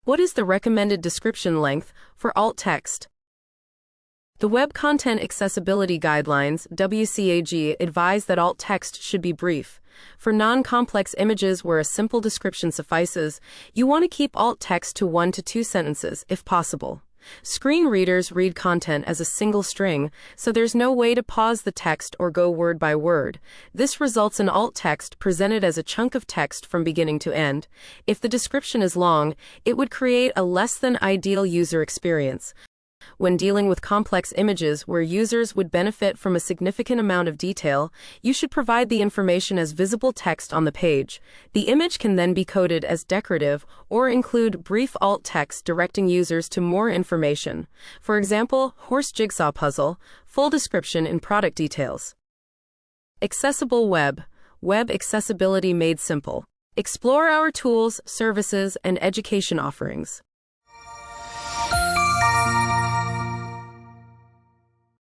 What is the recommended description length for alt text? The Web Content Accessibility Guidelines (WCAG) advise that alt text should be brief. For non-complex images where a simple description suffices, you want to keep alt text to 1 to 2 sentences if possible. Screen readers read content as a single string, so there's no way to pause the text or go word by word. This results in alt text presented as a chunk of text from beginning to end. If the description is long, it would create a less than ideal user experience. When dealing with complex images where users would benefit from a significant amount of detail, you should provide the information as visible text on the page. The image can then be coded as decorative or include brief alt text directing users to more information. For example, horse jigsaw puzzle, full description in product details. Accessible web. Web accessibility made simple. Explore our tools, services, and education offerings.